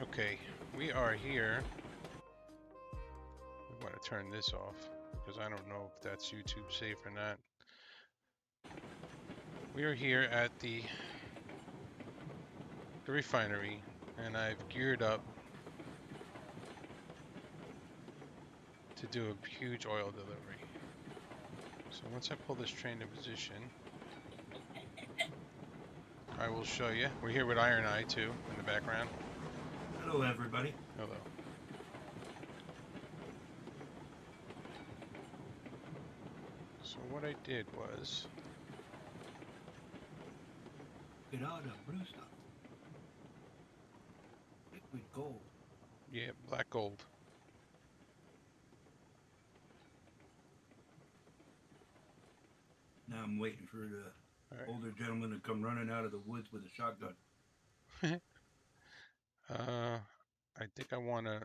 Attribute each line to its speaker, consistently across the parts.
Speaker 1: Okay, we are here. We want to turn this off because I don't know if that's YouTube safe or not. We are here at the refinery, and I've geared up to do a huge oil delivery. So once I pull this train in position, I will show you. We're here with Iron Eye too in the background.
Speaker 2: Hello, everybody.
Speaker 1: Hello. So what I did was,
Speaker 2: Get out of blue stuff. Liquid gold.
Speaker 1: yeah, black gold.
Speaker 2: Now I'm waiting for the
Speaker 1: All
Speaker 2: older gentleman to come running out of the woods with a shotgun.
Speaker 1: right. I think I want to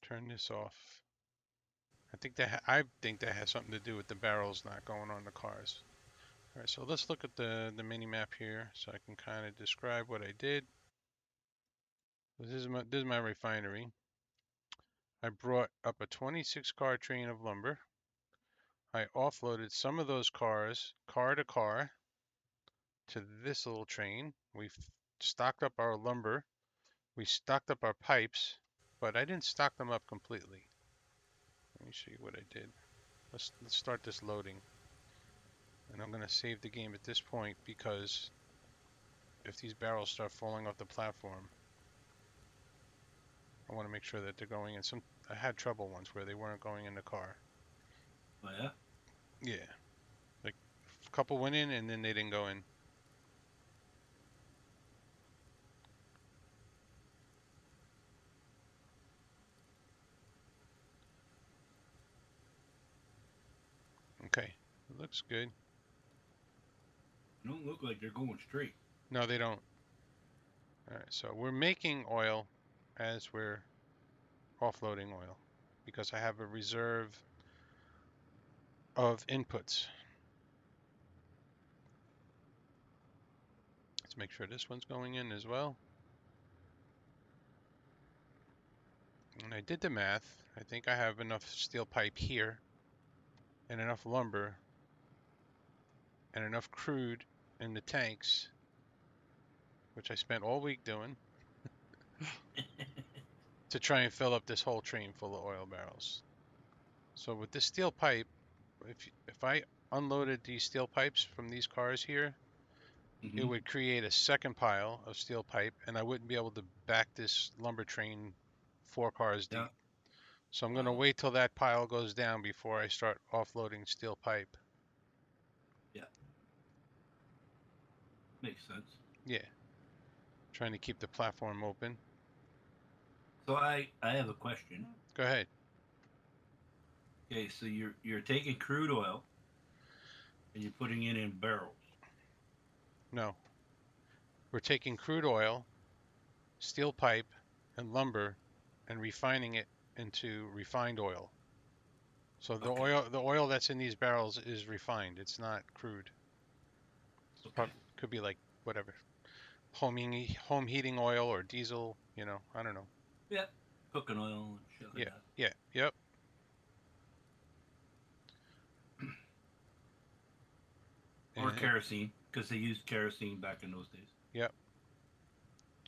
Speaker 1: turn this off. I think that has something to do with the barrels not going on the cars. All right, so let's look at the mini map here, so I can kind of describe what I did. This is my refinery. I brought up a 26 car train of lumber. I offloaded some of those cars, car to car, to this little train. We stocked up our lumber. We stocked up our pipes, but I didn't stock them up completely. Let me show you what I did. Let's start this loading. And I'm going to save the game at this point because if these barrels start falling off the platform, I want to make sure that they're going in. I had trouble once where they weren't going in the car.
Speaker 2: Oh, yeah?
Speaker 1: Yeah, like a couple went in and then they didn't go in. Okay, it looks good.
Speaker 2: They don't look like they're going straight.
Speaker 1: No, they don't. All right, so we're making oil as we're offloading oil because I have a reserve of inputs. Let's make sure this one's going in as well. And I did the math. I think I have enough steel pipe here and enough lumber and enough crude in the tanks, which I spent all week doing, to try and fill up this whole train full of oil barrels. So with this steel pipe, if I unloaded these steel pipes from these cars here, it
Speaker 2: Mm-hmm.
Speaker 1: would create a second pile of steel pipe, and I wouldn't be able to back this lumber train 4 cars
Speaker 2: Yeah.
Speaker 1: deep. So I'm going to
Speaker 2: Wow.
Speaker 1: wait till that pile goes down before I start offloading steel pipe.
Speaker 2: Yeah. Makes sense.
Speaker 1: Yeah, trying to keep the platform open.
Speaker 2: So I have a question.
Speaker 1: Go ahead.
Speaker 2: Okay, so you're taking crude oil and you're putting it in barrels.
Speaker 1: No, we're taking crude oil, steel pipe, and lumber and refining it into refined oil. So
Speaker 2: Okay.
Speaker 1: the oil that's in these barrels is refined. It's not crude.
Speaker 2: Okay.
Speaker 1: Could be like whatever, home heating oil or diesel. I don't know.
Speaker 2: Yeah. Cooking oil and shit like
Speaker 1: Yeah,
Speaker 2: that.
Speaker 1: yeah, yep.
Speaker 2: Or
Speaker 1: And
Speaker 2: kerosene, because they used kerosene back in those days.
Speaker 1: yep.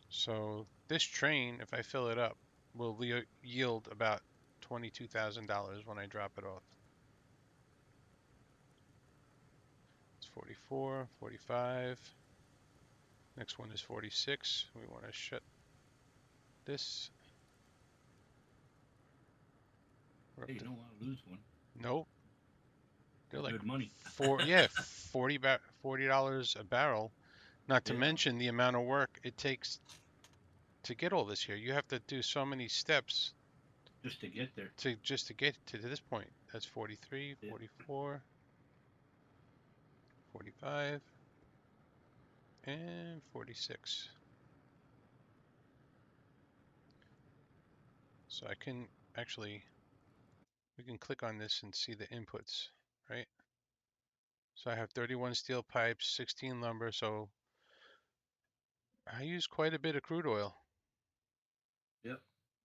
Speaker 1: So this train, if I fill it up, will yield about $22,000 when I drop it off. It's 44, 45. Next one is 46. We want to shut this. We're up
Speaker 2: Hey, you
Speaker 1: to
Speaker 2: don't want to lose one.
Speaker 1: nope. They're like
Speaker 2: Good money.
Speaker 1: yeah, 40 $40 a barrel. Not to
Speaker 2: Yeah.
Speaker 1: mention the amount of work it takes to get all this here. You have to do so many steps
Speaker 2: Just to get there.
Speaker 1: to get to this point. That's 43,
Speaker 2: Yeah.
Speaker 1: 44, 45, and 46. So I can actually, we can click on this and see the inputs, right? So I have 31 steel pipes, 16 lumber. So I use quite a bit of crude oil.
Speaker 2: Yep.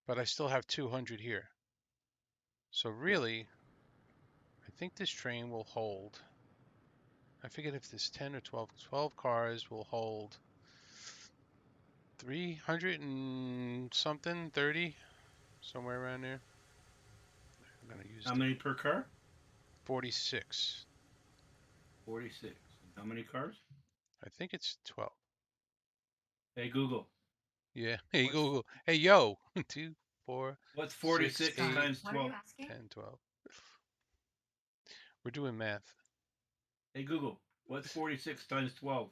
Speaker 1: but I still have 200 here. So
Speaker 2: Yep.
Speaker 1: really, I think this train will hold. I forget if there's 10 or 12. 12 cars will hold 300 and something, 30, somewhere around there. I'm gonna use
Speaker 2: How
Speaker 1: the
Speaker 2: many per car?
Speaker 1: 46.
Speaker 2: 46. And how many cars?
Speaker 1: I think it's 12.
Speaker 2: Hey Google,
Speaker 1: Yeah. Hey
Speaker 2: what's
Speaker 1: Google. Hey yo. 2, 4,
Speaker 2: what's
Speaker 1: 6,
Speaker 2: 46
Speaker 1: 8,
Speaker 2: times 12?
Speaker 1: 10, 12. We're doing math.
Speaker 2: Hey Google, what's 46 times 12?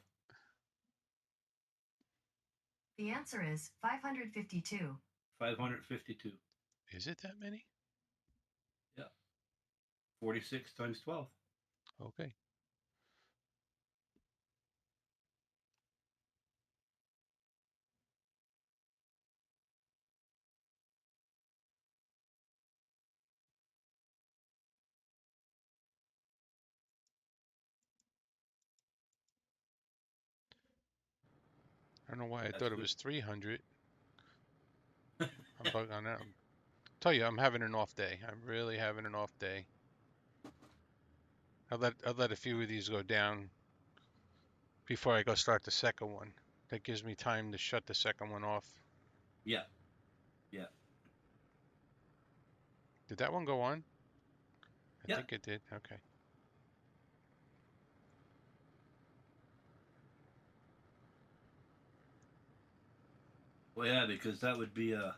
Speaker 3: The answer is 552.
Speaker 2: 552.
Speaker 1: Is it that many?
Speaker 2: Yeah. 46 times 12.
Speaker 1: Okay. I don't know why I
Speaker 2: That's
Speaker 1: thought it
Speaker 2: what.
Speaker 1: was 300. I'm bugging on that. Tell you, I'm having an off day. I'm really having an off day. I'll let a few of these go down before I go start the second one. That gives me time to shut the second one off.
Speaker 2: Yeah. Yeah.
Speaker 1: Did that one go on? I
Speaker 2: Yeah.
Speaker 1: think it did. Okay.
Speaker 2: Well, yeah, because that would be a.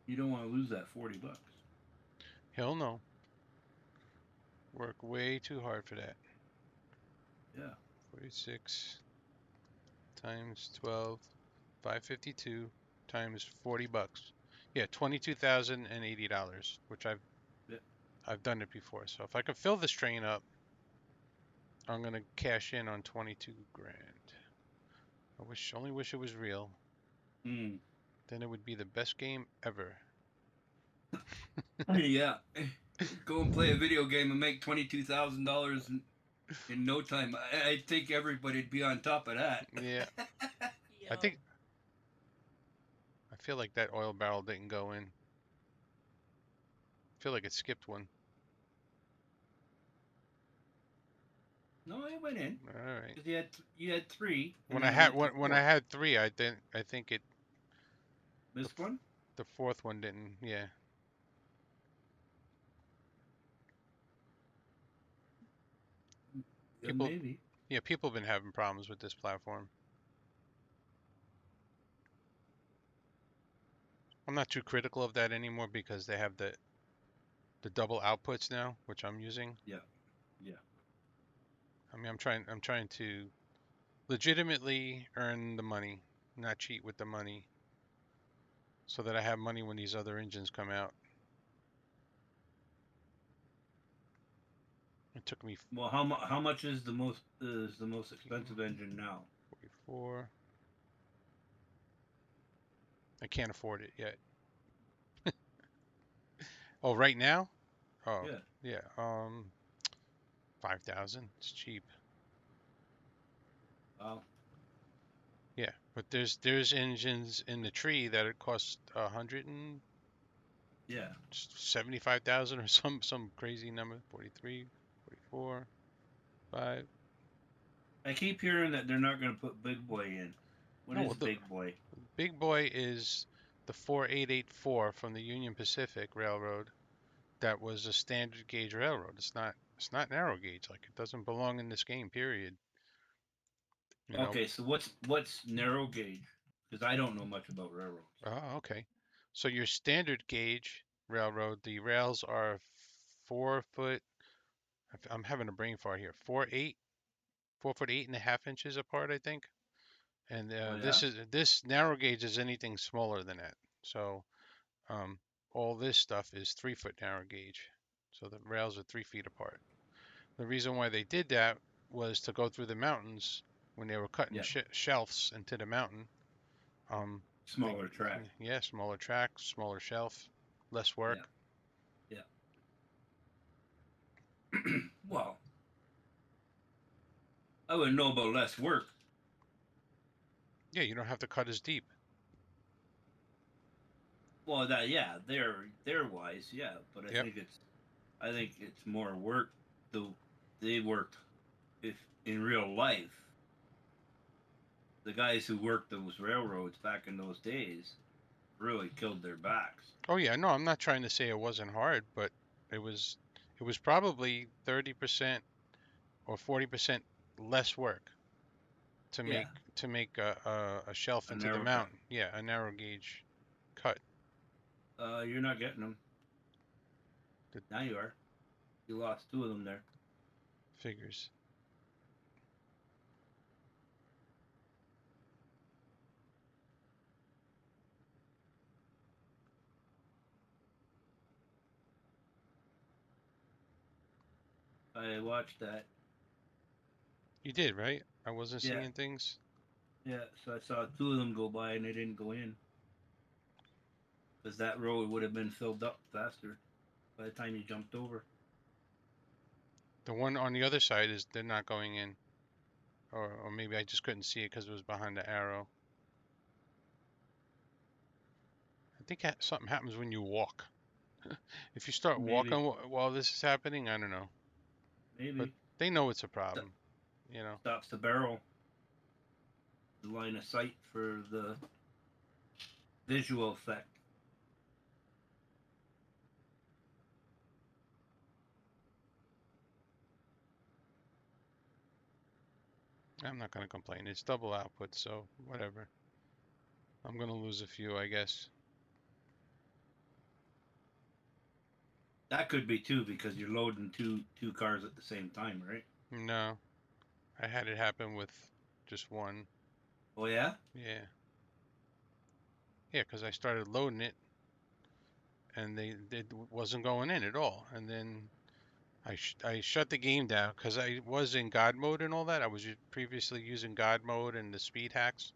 Speaker 2: You don't want to lose that $40.
Speaker 1: Hell no. Work way too hard for that.
Speaker 2: Yeah.
Speaker 1: 46 times 12, 552 times 40 bucks. Yeah, $22,080, which
Speaker 2: Yeah.
Speaker 1: I've done it before. So if I can fill this train up, I'm gonna cash in on 22 grand. Only wish it was real.
Speaker 2: Mm.
Speaker 1: Then it would be the best game ever.
Speaker 2: Yeah. Go and play a video game and make $22,000 in no time. I think everybody'd be on top of that.
Speaker 1: Yeah, I
Speaker 3: Yo.
Speaker 1: think I feel like that oil barrel didn't go in. I feel like it skipped one.
Speaker 2: No, it went in
Speaker 1: All right.
Speaker 2: because you had three, and
Speaker 1: When I
Speaker 2: then it
Speaker 1: had
Speaker 2: went to
Speaker 1: when I
Speaker 2: four.
Speaker 1: had three, I think it the
Speaker 2: Missed one?
Speaker 1: the fourth one didn't. Yeah.
Speaker 2: Yeah,
Speaker 1: People
Speaker 2: maybe.
Speaker 1: yeah, people have been having problems with this platform. I'm not too critical of that anymore because they have the double outputs now, which I'm using.
Speaker 2: Yeah, yeah,
Speaker 1: I mean, I'm trying to legitimately earn the money, not cheat with the money, so that I have money when these other engines come out. It took me
Speaker 2: Well, how much is the most expensive engine now?
Speaker 1: 44. I can't afford it yet. Oh, right now? Oh,
Speaker 2: Yeah.
Speaker 1: yeah. 5,000. It's cheap.
Speaker 2: Wow.
Speaker 1: Yeah, but there's engines in the tree that it costs 175,000 or some crazy number. 43, 44, 5.
Speaker 2: I keep hearing that they're not going to put Big Boy in. What
Speaker 1: No,
Speaker 2: is
Speaker 1: well, the
Speaker 2: Big Boy?
Speaker 1: big boy is the 4884 from the Union Pacific Railroad. That was a standard gauge railroad. It's not narrow gauge. Like it doesn't belong in this game. Period. You know.
Speaker 2: Okay, so what's narrow gauge? Because I don't know much about railroads.
Speaker 1: Oh, okay. So your standard gauge railroad, the rails are 4 foot. I'm having a brain fart here. 4 foot 8.5 inches apart, I think. And
Speaker 2: Oh yeah.
Speaker 1: this narrow gauge is anything smaller than that. So um, all this stuff is 3 foot narrow gauge. So the rails are 3 feet apart. The reason why they did that was to go through the mountains when they were cutting
Speaker 2: Yeah.
Speaker 1: shelves into the mountain. Um, they,
Speaker 2: Smaller track.
Speaker 1: yeah, smaller track, smaller shelf, less work.
Speaker 2: Yeah. Yeah. Well, I wouldn't know about less work.
Speaker 1: Yeah, you don't have to cut as deep.
Speaker 2: Well, they're wise, yeah, but
Speaker 1: Yep.
Speaker 2: I think it's more work. Though they worked if in real life, the guys who worked those railroads back in those days really killed their backs.
Speaker 1: Oh yeah, no, I'm not trying to say it wasn't hard, but it was it was probably 30% or 40% less work to
Speaker 2: Yeah,
Speaker 1: make a shelf
Speaker 2: a
Speaker 1: into the
Speaker 2: narrow cut.
Speaker 1: mountain. Yeah, a narrow gauge cut.
Speaker 2: You're not getting them.
Speaker 1: The
Speaker 2: Now you are. You lost two of them there.
Speaker 1: figures.
Speaker 2: I watched that.
Speaker 1: You did, right? I wasn't
Speaker 2: Yeah,
Speaker 1: seeing things.
Speaker 2: yeah. So I saw two of them go by and they didn't go in because that road would have been filled up faster by the time you jumped over.
Speaker 1: The one on the other side is they're not going in, or maybe I just couldn't see it because it was behind the arrow. I think something happens when you walk. If you start
Speaker 2: Maybe,
Speaker 1: walking while this is happening, I don't know. But
Speaker 2: maybe
Speaker 1: they know it's a problem, you know.
Speaker 2: stops the barrel, the line of sight for the visual effect.
Speaker 1: I'm not gonna complain. It's double output, so whatever. I'm gonna lose a few, I guess.
Speaker 2: That could be too because you're loading two cars at the same time, right?
Speaker 1: No, I had it happen with just one.
Speaker 2: Oh yeah.
Speaker 1: Yeah, yeah, because I started loading it and it wasn't going in at all. And then I shut the game down because I was in God mode and all that. I was previously using God mode and the speed hacks.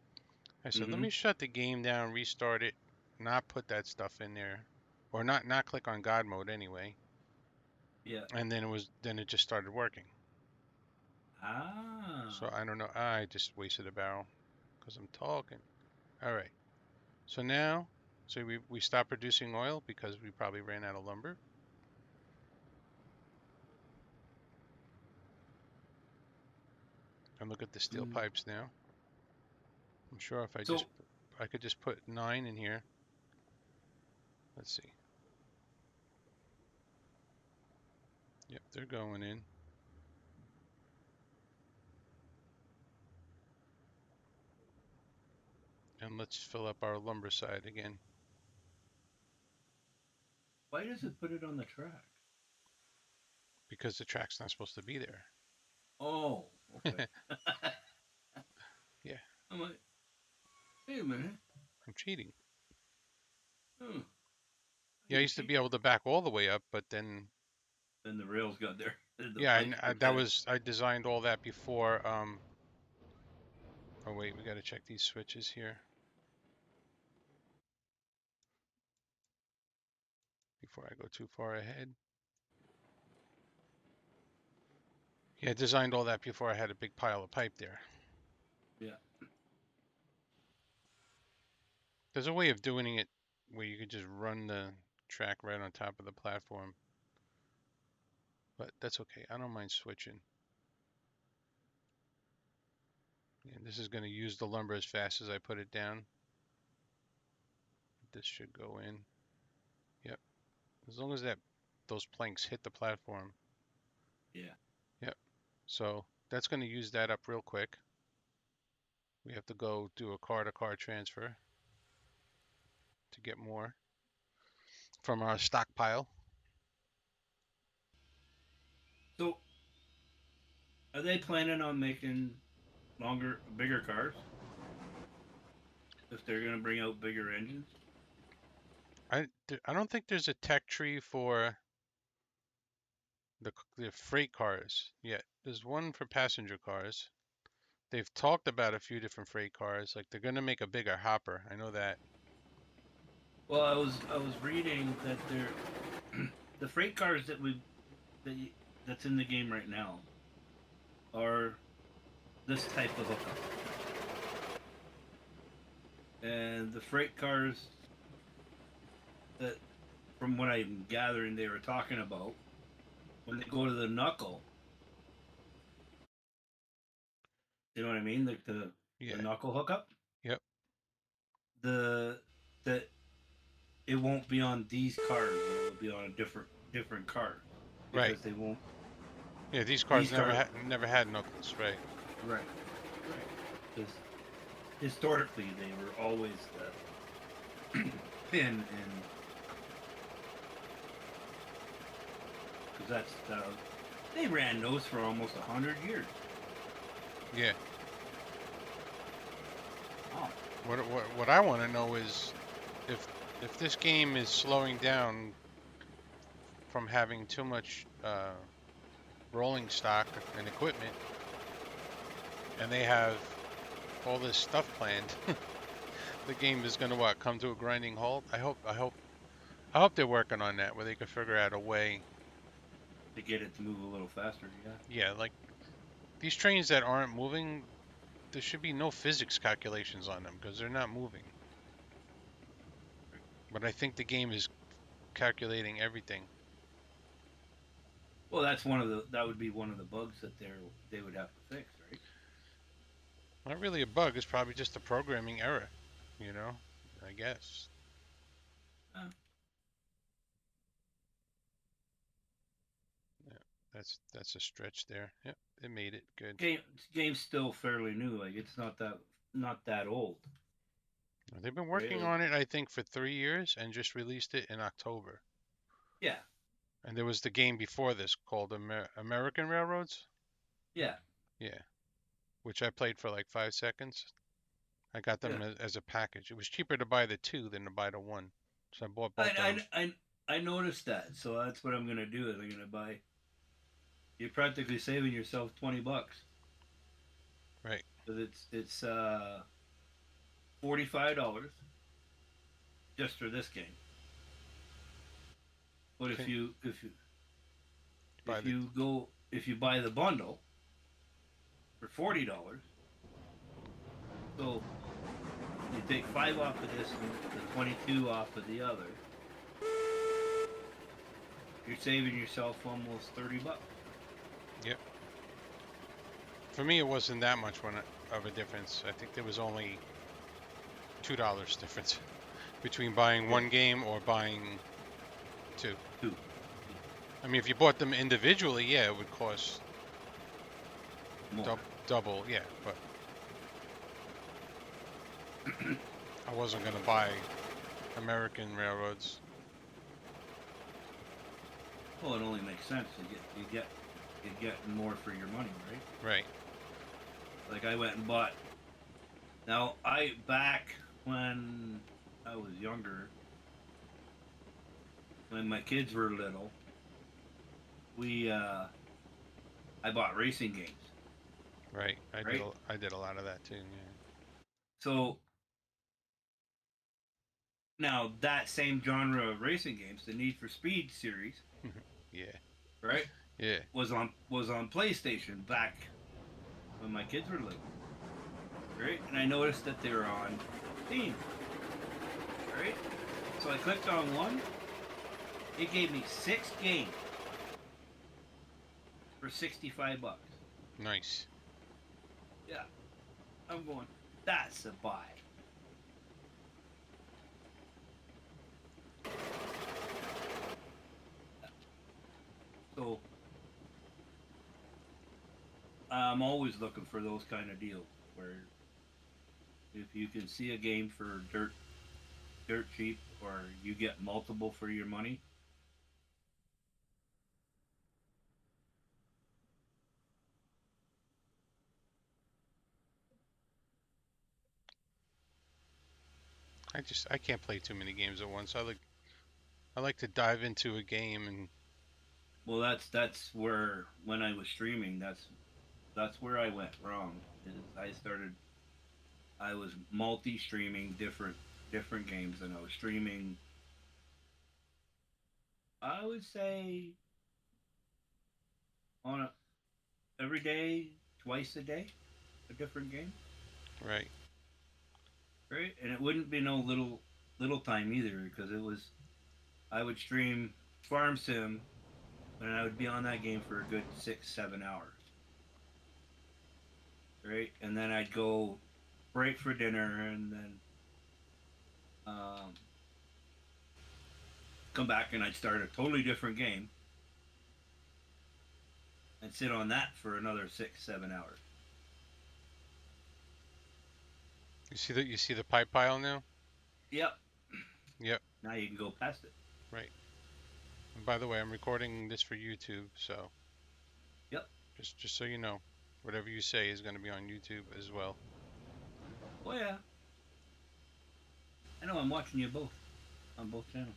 Speaker 1: I said, let
Speaker 2: Mm-hmm.
Speaker 1: me shut the game down, restart it, not put that stuff in there, or not click on God mode anyway.
Speaker 2: Yeah.
Speaker 1: And then it just started working.
Speaker 2: Ah.
Speaker 1: So I don't know. I just wasted a barrel because I'm talking. All right. So now, so we stopped producing oil because we probably ran out of lumber. And look at the steel
Speaker 2: Mm.
Speaker 1: pipes now. I'm sure if
Speaker 2: So
Speaker 1: I could just put 9 in here. Let's see. Yep, they're going in. And let's fill up our lumber side again
Speaker 2: why does it put it on the track?
Speaker 1: because the track's not supposed to be there.
Speaker 2: Oh, okay.
Speaker 1: Yeah,
Speaker 2: I'm like, wait a minute.
Speaker 1: I'm cheating.
Speaker 2: Hmm.
Speaker 1: Yeah, I
Speaker 2: You
Speaker 1: used to
Speaker 2: cheat.
Speaker 1: be able to back all the way up, but then
Speaker 2: Then the rails got there. The
Speaker 1: yeah,
Speaker 2: pipes were
Speaker 1: that
Speaker 2: bent.
Speaker 1: was I designed all that before. Oh wait, we got to check these switches here before I go too far ahead. Yeah, I designed all that before I had a big pile of pipe there.
Speaker 2: Yeah.
Speaker 1: There's a way of doing it where you could just run the track right on top of the platform, but that's okay. I don't mind switching. And this is going to use the lumber as fast as I put it down. This should go in. Yep. As long as those planks hit the platform.
Speaker 2: Yeah.
Speaker 1: Yep. So that's going to use that up real quick. We have to go do a car-to-car transfer to get more from our stockpile.
Speaker 2: So are they planning on making bigger cars? If they're gonna bring out bigger engines?
Speaker 1: I don't think there's a tech tree for the freight cars yet. There's one for passenger cars. They've talked about a few different freight cars. Like they're going to make a bigger hopper. I know that.
Speaker 2: Well, I was reading that the freight cars that that's in the game right now are this type of hookup. And the freight cars that, from what I'm gathering, they were talking about when they go to the knuckle. You know what I mean? Like the
Speaker 1: Yeah.
Speaker 2: knuckle hookup.
Speaker 1: Yep.
Speaker 2: The that it won't be on these cars. It'll be on a different car
Speaker 1: Right.
Speaker 2: because they won't.
Speaker 1: Yeah. These cars
Speaker 2: These cars,
Speaker 1: never had knuckles. Right.
Speaker 2: right, right. Because historically they were always the pin, and because that's they ran those for almost 100 years.
Speaker 1: Yeah.
Speaker 2: Wow.
Speaker 1: What I want to know is if this game is slowing down from having too much rolling stock and equipment, and they have all this stuff planned, the game is going to what, come to a grinding halt. I hope they're working on that where they could figure out a way.
Speaker 2: To get it to move a little faster, yeah.
Speaker 1: Yeah, like these trains that aren't moving, there should be no physics calculations on them because they're not moving. But I think the game is calculating everything.
Speaker 2: Well, that would be one of the bugs that they would have to fix, right?
Speaker 1: Not really a bug, it's probably just a programming error, you know, I guess.
Speaker 2: Uh,
Speaker 1: Yeah, that's a stretch there. Yep, they made it good.
Speaker 2: game game's still fairly new. Like it's not that old,
Speaker 1: They've been
Speaker 2: right?
Speaker 1: working
Speaker 2: Like,
Speaker 1: on it, I think, for 3 years and just released it in October.
Speaker 2: yeah,
Speaker 1: And there was the game before this called American Railroads.
Speaker 2: yeah,
Speaker 1: Yeah, which I played for like 5 seconds. I got
Speaker 2: yeah.
Speaker 1: them as a package. It was cheaper to buy the two than to buy the one, so I bought both of them.
Speaker 2: I noticed that, so that's what I'm gonna do. Is I'm gonna buy. You're practically saving yourself $20
Speaker 1: Right.
Speaker 2: because it's $45 just for this game. But
Speaker 1: Can buy
Speaker 2: if
Speaker 1: the
Speaker 2: you go if you buy the bundle for $40, so you take five off of this and the 22 off of the other, you're saving yourself almost $30.
Speaker 1: Yep. For me, it wasn't that much of a difference. I think there was only $2 difference between buying
Speaker 2: Yeah,
Speaker 1: one game or buying two.
Speaker 2: two.
Speaker 1: I mean, if you bought them individually, yeah, it would cost
Speaker 2: More.
Speaker 1: double, yeah. But I wasn't gonna buy American Railroads.
Speaker 2: Well, it only makes sense. You get more for your money, right?
Speaker 1: Right.
Speaker 2: Like I went and bought. Now I back when I was younger, when my kids were little, we I bought racing games,
Speaker 1: Right.
Speaker 2: right?
Speaker 1: I did a lot of that too. Yeah.
Speaker 2: So now that same genre of racing games, the Need for Speed series,
Speaker 1: Yeah.
Speaker 2: right,
Speaker 1: Yeah.
Speaker 2: was on PlayStation back when my kids were little, right? And I noticed that they were on Steam, right? So I clicked on one. It gave me 6 games for $65.
Speaker 1: Nice.
Speaker 2: Yeah, I'm going. That's a buy. So I'm always looking for those kind of deals where if you can see a game for dirt cheap, or you get multiple for your money.
Speaker 1: I can't play too many games at once. I like to dive into a game and
Speaker 2: Well, that's where when I was streaming, that's where I went wrong. Is I was multi-streaming different games, and I was streaming. I would say on every day, twice a day, a different game.
Speaker 1: right.
Speaker 2: right? And it wouldn't be no little time either because it was I would stream Farm Sim and I would be on that game for a good 6 7 hours, right? And then I'd go break for dinner and then um, come back and I'd start a totally different game and sit on that for another 6 7 hours.
Speaker 1: You see the pipe pile now?
Speaker 2: Yep.
Speaker 1: Yep,
Speaker 2: Now you can go past it.
Speaker 1: right. And by the way, I'm recording this for YouTube, so
Speaker 2: Yep.
Speaker 1: just so you know, whatever you say is going to be on YouTube as well.
Speaker 2: Oh yeah. I know. I'm watching you both on both channels.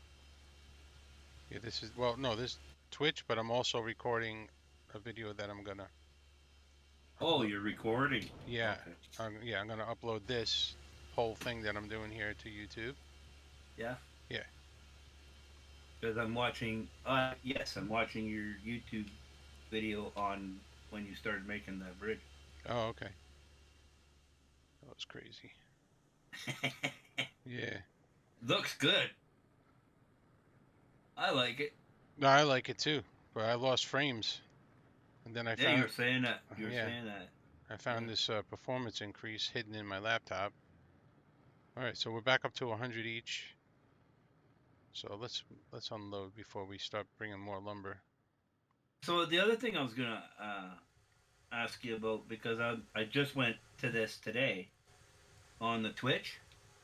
Speaker 1: Yeah, this is well, no, this Twitch, but I'm also recording a video that I'm gonna
Speaker 2: Oh,
Speaker 1: upload.
Speaker 2: you're recording.
Speaker 1: Yeah,
Speaker 2: Okay.
Speaker 1: yeah, I'm gonna upload this whole thing that I'm doing here to YouTube.
Speaker 2: Yeah.
Speaker 1: Yeah.
Speaker 2: Because I'm watching. Yes, I'm watching your YouTube video on when you started making that bridge.
Speaker 1: Oh, okay. That was crazy. Yeah.
Speaker 2: Looks good. I like it.
Speaker 1: No, I like it too, but I lost frames, and then I
Speaker 2: Yeah, you
Speaker 1: found,
Speaker 2: were saying that. You were
Speaker 1: yeah,
Speaker 2: saying that.
Speaker 1: I
Speaker 2: Yeah.
Speaker 1: found this performance increase hidden in my laptop. All right, so we're back up to 100 each. So let's unload before we start bringing more lumber.
Speaker 2: So the other thing I was gonna ask you about because I just went to this today on the Twitch,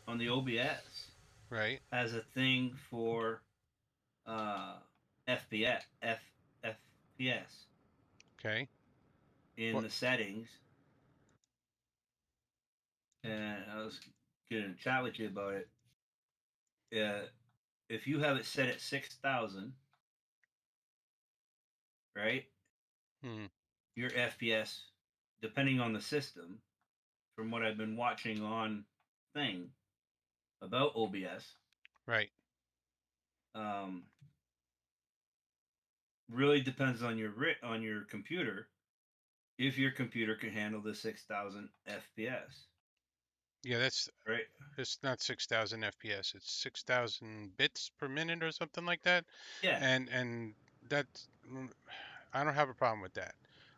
Speaker 2: on the OBS
Speaker 1: Right?
Speaker 2: has a thing for uh, FPS, FPS
Speaker 1: Okay.
Speaker 2: in
Speaker 1: What?
Speaker 2: the settings, and I was gonna chat with you about it. If you have it set at 6,000, right?
Speaker 1: Hmm.
Speaker 2: Your FPS, depending on the system, from what I've been watching on thing about OBS,
Speaker 1: Right.
Speaker 2: um, really depends on your computer. If your computer can handle the 6,000 FPS,
Speaker 1: Yeah, that's
Speaker 2: right?
Speaker 1: it's not 6,000 FPS. It's 6,000 bits per minute or something like that.
Speaker 2: Yeah.
Speaker 1: And that I don't have a problem with that.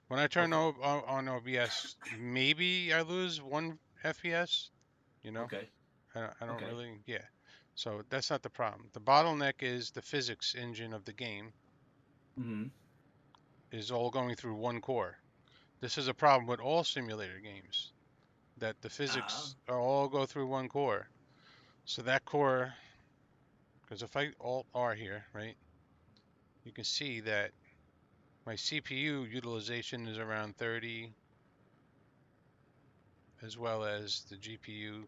Speaker 1: When I turn
Speaker 2: Okay.
Speaker 1: on OBS, maybe I lose 1 FPS. You know,
Speaker 2: Okay.
Speaker 1: I don't
Speaker 2: Okay.
Speaker 1: really. Yeah. So that's not the problem. The bottleneck is the physics engine of the game
Speaker 2: Mm-hmm.
Speaker 1: is all going through one core. This is a problem with all simulator games that the
Speaker 2: Uh,
Speaker 1: physics are all go through one core. So that core, because if I Alt R here, right, you can see that my CPU utilization is around 30, as well as the GPU.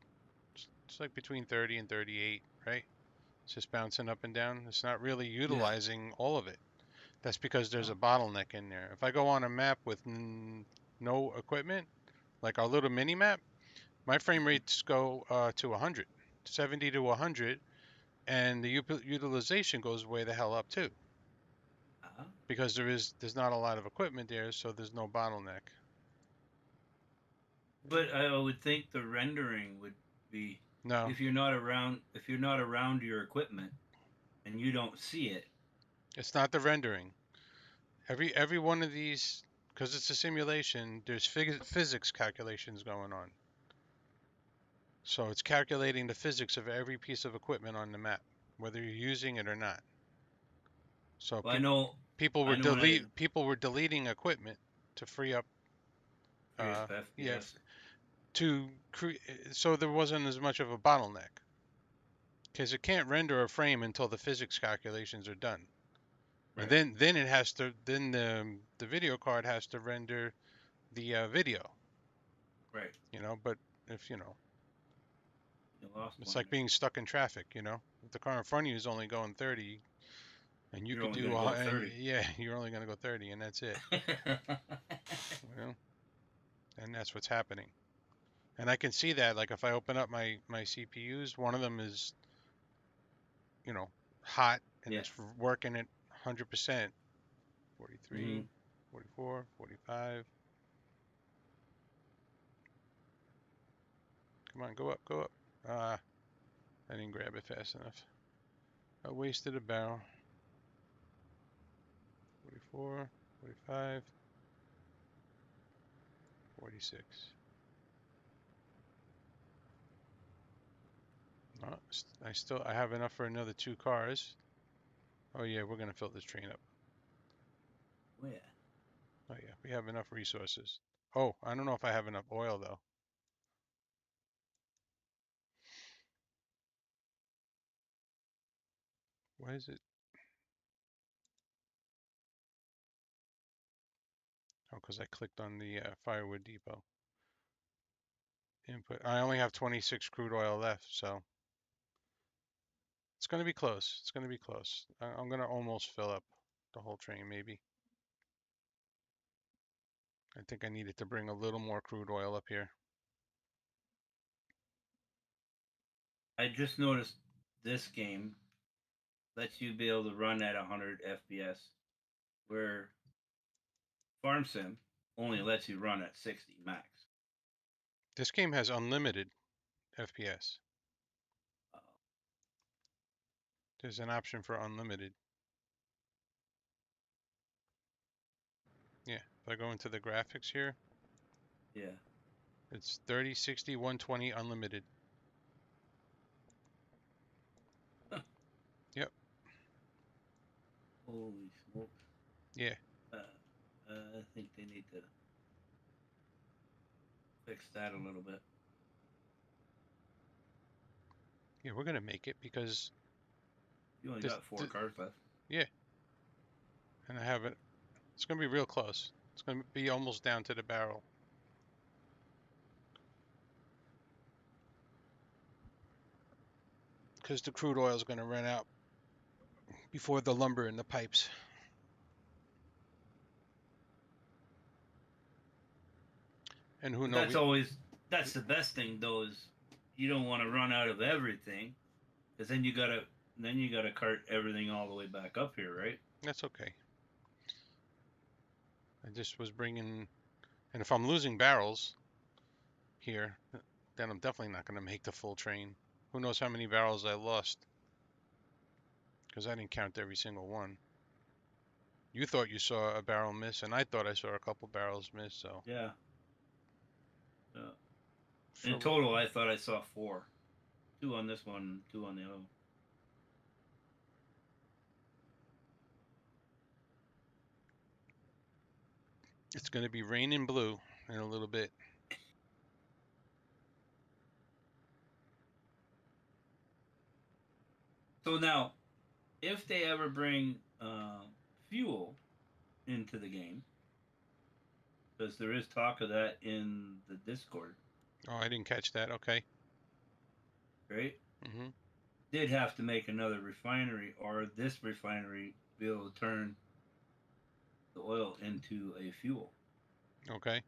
Speaker 1: It's like between 30 and 38, right? It's just bouncing up and down. It's not really
Speaker 2: yeah.
Speaker 1: utilizing all of it. That's because there's
Speaker 2: Oh.
Speaker 1: a bottleneck in there. If I go on a map with no equipment, like our little mini map, my frame rates go to 100, 70 to 100, and the utilization goes way the hell up too,
Speaker 2: Uh,
Speaker 1: because there's not a lot of equipment there, so there's no bottleneck.
Speaker 2: but I would think the rendering would be
Speaker 1: No,
Speaker 2: if you're not around your equipment and you don't see it.
Speaker 1: it's not the rendering. Every one of these, because it's a simulation, there's physics calculations going on. So it's calculating the physics of every piece of equipment on the map, whether you're using it or not. So
Speaker 2: Well, I know when I did
Speaker 1: people were deleting equipment to free up,
Speaker 2: free
Speaker 1: uh, yeah,
Speaker 2: FPS.
Speaker 1: to so there wasn't as much of a bottleneck because it can't render a frame until the physics calculations are done, and
Speaker 2: Right.
Speaker 1: then it has to then the video card has to render the video,
Speaker 2: Right.
Speaker 1: But if
Speaker 2: You lost
Speaker 1: it's
Speaker 2: one
Speaker 1: like
Speaker 2: there.
Speaker 1: being stuck in traffic, if the car in front of you is only going 30, and you
Speaker 2: You're
Speaker 1: could
Speaker 2: only
Speaker 1: do
Speaker 2: gonna go
Speaker 1: and
Speaker 2: 30.
Speaker 1: yeah, you're only gonna go 30, and that's it, you know, and that's what's happening. And I can see that, like if I open up my CPUs, one of them is you know hot and
Speaker 2: Yeah.
Speaker 1: it's working at 100%,
Speaker 2: Mm-hmm.
Speaker 1: 43, 44, 45. Come on, go up, go up. Ah, I didn't grab it fast enough. I wasted a barrel. 44, 45, 46. No, I have enough for another 2 cars. Oh yeah, we're gonna fill this train up.
Speaker 2: Where?
Speaker 1: Oh yeah, we have enough resources. Oh, I don't know if I have enough oil though. Why is it? Oh, because I clicked on the firewood depot. Input. I only have 26 crude oil left, so it's gonna be close. It's gonna be close. I'm gonna almost fill up the whole train, maybe. I think I needed to bring a little more crude oil up here.
Speaker 2: I just noticed this game lets you be able to run at 100 FPS, where Farm Sim only lets you run at 60 max.
Speaker 1: This game has unlimited FPS.
Speaker 2: Uh,
Speaker 1: There's an option for unlimited. Yeah, if I go into the graphics here,
Speaker 2: yeah.
Speaker 1: it's 30, 60, 120 unlimited. Yep.
Speaker 2: Holy smokes.
Speaker 1: Yeah.
Speaker 2: I think they need to fix that a little bit.
Speaker 1: Yeah, we're gonna make it because
Speaker 2: You only
Speaker 1: this,
Speaker 2: got 4 cars left.
Speaker 1: yeah, and I have it. It's gonna be real close. It's gonna be almost down to the barrel. Because the crude oil is gonna run out before the lumber and the pipes. And who
Speaker 2: But
Speaker 1: knows?
Speaker 2: that's the best thing though, is you don't want to run out of everything, because then you gotta cart everything all the way back up here, right?
Speaker 1: That's okay. I just was bringing, and if I'm losing barrels here, then I'm definitely not gonna make the full train. Who knows how many barrels I lost? Because I didn't count every single one. You thought you saw a barrel miss, and I thought I saw a couple barrels miss. So
Speaker 2: Yeah. In
Speaker 1: for
Speaker 2: total, I thought I saw 4. 2 on this one, 2 on the other.
Speaker 1: it's gonna be raining blue in a little bit.
Speaker 2: So now, if they ever bring fuel into the game, because there is talk of that in the Discord,
Speaker 1: Oh, I didn't catch that. Okay.
Speaker 2: right?
Speaker 1: Mm-hmm.
Speaker 2: They'd have to make another refinery, or this refinery be able to turn the oil into a fuel.
Speaker 1: Okay.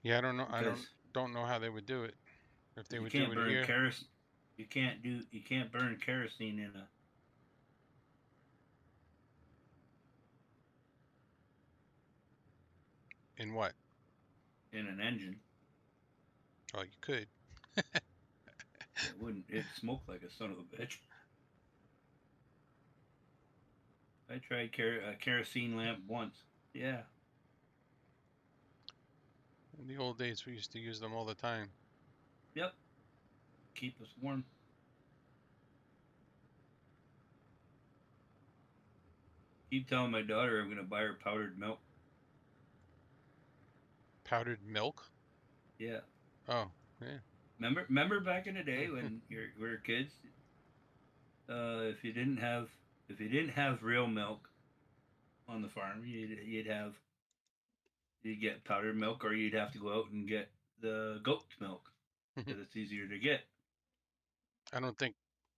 Speaker 1: Yeah, I don't know. I
Speaker 2: Because
Speaker 1: don't know how they would do it. If they
Speaker 2: you
Speaker 1: would do
Speaker 2: can't
Speaker 1: it
Speaker 2: burn
Speaker 1: here,
Speaker 2: kerosene. You can't burn kerosene
Speaker 1: in what?
Speaker 2: in an engine.
Speaker 1: Oh, you could.
Speaker 2: It wouldn't. It'd smoke like a son of a bitch. I tried a kerosene lamp once. Yeah.
Speaker 1: In the old days, we used to use them all the time.
Speaker 2: Yep. Keep us warm. Keep telling my daughter I'm gonna buy her powdered milk.
Speaker 1: Powdered milk?
Speaker 2: Yeah.
Speaker 1: Oh, yeah.
Speaker 2: Remember back in the day when we were kids, if you didn't have real milk on the farm, you'd get powdered milk, or you'd have to go out and get the goat's milk because it's easier to get.
Speaker 1: I don't think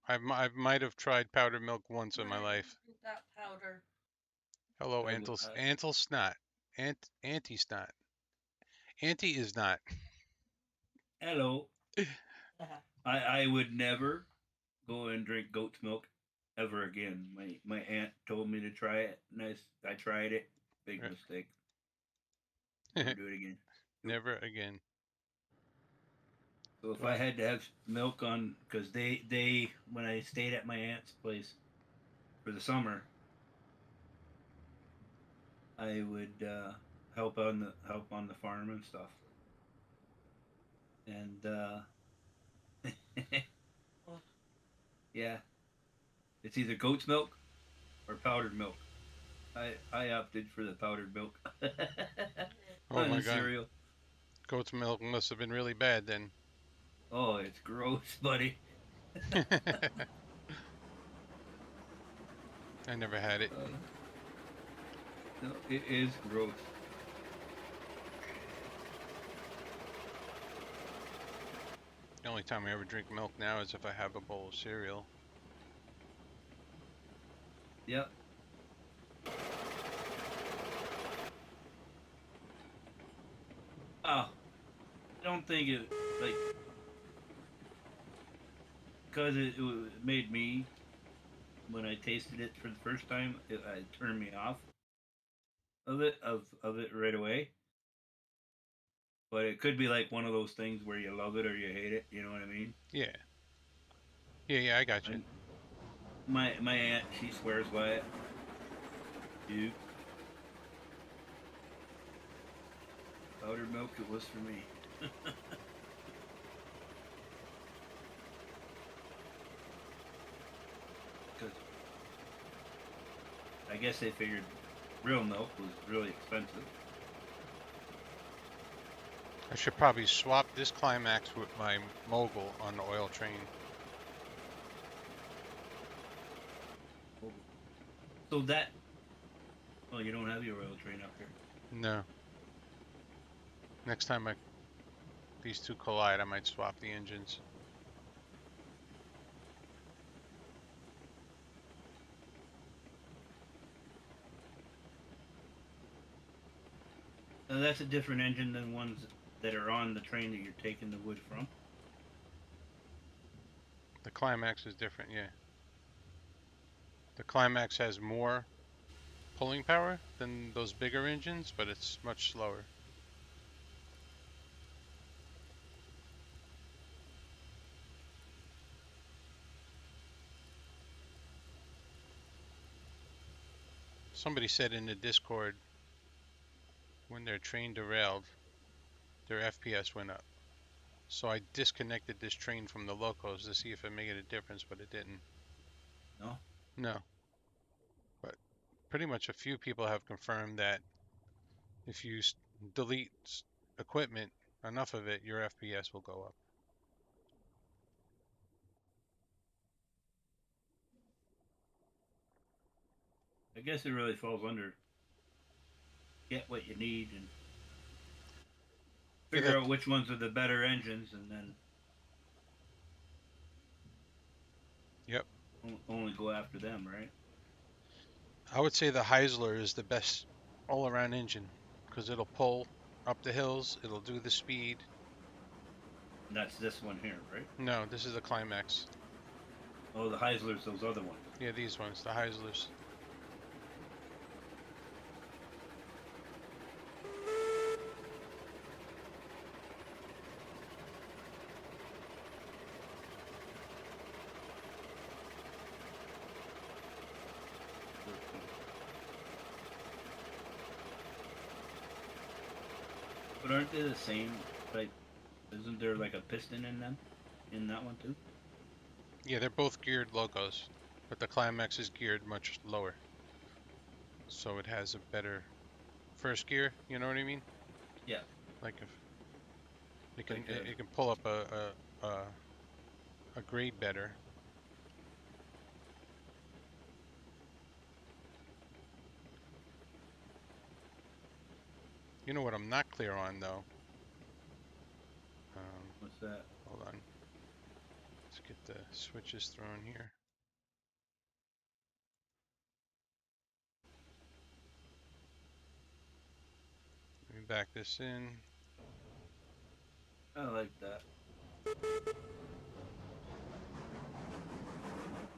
Speaker 1: I might have tried powdered milk once in my
Speaker 4: Mine
Speaker 1: life.
Speaker 4: isn't that powder.
Speaker 1: Hello,
Speaker 2: I would.
Speaker 1: Antle Snot. Anti Snot. Anti is not.
Speaker 2: Hello. I would never go and drink goat's milk ever again. My aunt told me to try it, and I tried it. Big mistake. Never do it again. Nope.
Speaker 1: Never again.
Speaker 2: So if I
Speaker 1: Right.
Speaker 2: had to have milk on, because they when I stayed at my aunt's place for the summer, I would help on the farm and stuff. And yeah, it's either goat's milk or powdered milk. I opted for the powdered milk
Speaker 1: Oh
Speaker 2: on
Speaker 1: my
Speaker 2: the
Speaker 1: God.
Speaker 2: cereal.
Speaker 1: Goat's milk must have been really bad then.
Speaker 2: Oh, it's gross, buddy.
Speaker 1: I never had it.
Speaker 2: Uh, no, it is gross.
Speaker 1: The only time I ever drink milk now is if I have a bowl of cereal.
Speaker 2: Yep. Oh, I don't think it like because it made me when I tasted it for the first time, it turned me off of it right away. But it could be like one of those things where you love it or you hate it. You know what I mean?
Speaker 1: Yeah. Yeah, I got you.
Speaker 2: And my aunt, she swears by it. Dude, powdered milk, it was for me. Because I guess they figured real milk was really expensive.
Speaker 1: I should probably swap this Climax with my Mogul on the oil train.
Speaker 2: So that, well, you don't have your oil train up here.
Speaker 1: No. Next time these two collide, I might swap the engines.
Speaker 2: Now that's a different engine than ones that are on the train that you're taking the wood from.
Speaker 1: The Climax is different, yeah. The Climax has more pulling power than those bigger engines, but it's much slower. Somebody said in the Discord when their train derailed, their FPS went up. So I disconnected this train from the locos to see if it made a difference, but it didn't.
Speaker 2: No,
Speaker 1: No, but pretty much a few people have confirmed that if you delete equipment, enough of it, your FPS will go up.
Speaker 2: I guess it really falls under get what you need and
Speaker 1: Yeah,
Speaker 2: figure out which ones are the better engines, and then
Speaker 1: yep.
Speaker 2: only go after them, right?
Speaker 1: I would say the Heisler is the best all-around engine because it'll pull up the hills, it'll do the speed.
Speaker 2: And that's this one here, right?
Speaker 1: No, this is a Climax.
Speaker 2: Oh, the Heislers, those other ones.
Speaker 1: Yeah, these ones, the Heislers.
Speaker 2: But aren't they the same type? Isn't there like a piston in them? In that one too?
Speaker 1: Yeah, they're both geared locos, but the Climax is geared much lower, so it has a better first gear. You know what I mean?
Speaker 2: Yeah.
Speaker 1: Like if
Speaker 2: Like
Speaker 1: it can pull up a grade better. You know what I'm not clear on though?
Speaker 2: what's that?
Speaker 1: Hold on. Let's get the switches thrown here. Let me back this in.
Speaker 2: I like that.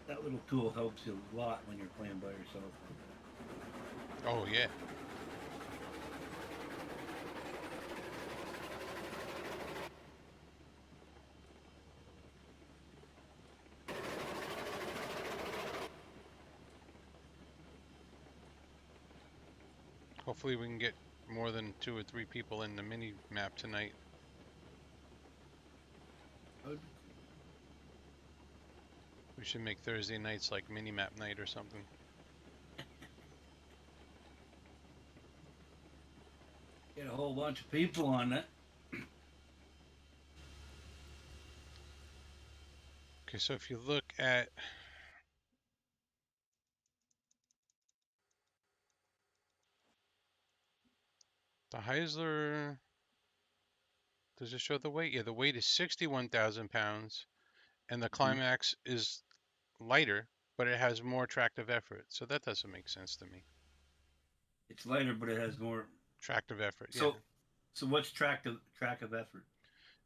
Speaker 2: That little tool helps you a lot when you're playing by yourself.
Speaker 1: Oh yeah. Hopefully we can get more than 2 or 3 people in the mini map tonight.
Speaker 2: That would be
Speaker 1: We should make Thursday nights like mini map night or something.
Speaker 2: cool. Get a whole bunch of people on it.
Speaker 1: Okay, so if you look at the Heisler, does it show the weight? Yeah, the weight is 61,000 pounds, and the
Speaker 2: Mhm.
Speaker 1: Climax is lighter, but it has more tractive effort. So that doesn't make sense to me.
Speaker 2: It's lighter, but it has more.
Speaker 1: Tractive effort, yeah.
Speaker 2: So what's track of effort?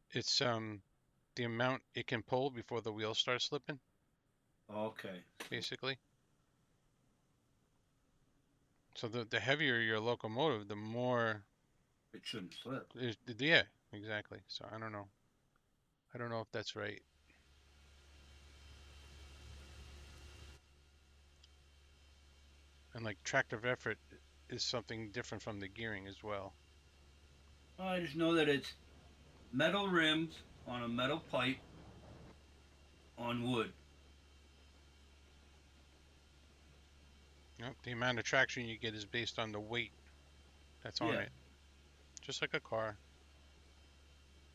Speaker 1: It's the amount it can pull before the wheels start slipping,
Speaker 2: Okay, so
Speaker 1: basically. So the heavier your locomotive, the more
Speaker 2: it shouldn't slip.
Speaker 1: yeah, exactly. So I don't know. I don't know if that's right. And like tractive effort is something different from the gearing as well.
Speaker 2: I just know that it's metal rims on a metal pipe on wood.
Speaker 1: Yep, the amount of traction you get is based on the weight that's on
Speaker 2: Yeah,
Speaker 1: it, just like a car.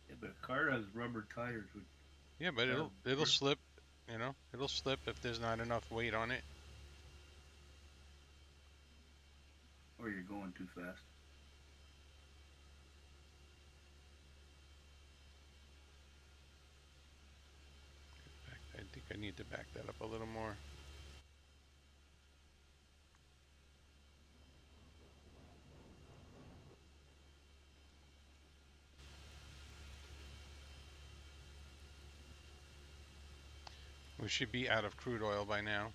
Speaker 2: yeah, but a car has rubber tires with
Speaker 1: Yeah, but
Speaker 2: have
Speaker 1: it'll slip, it'll slip if there's not enough weight on it.
Speaker 2: or you're going too fast.
Speaker 1: I think I need to back that up a little more. We should be out of crude oil by now.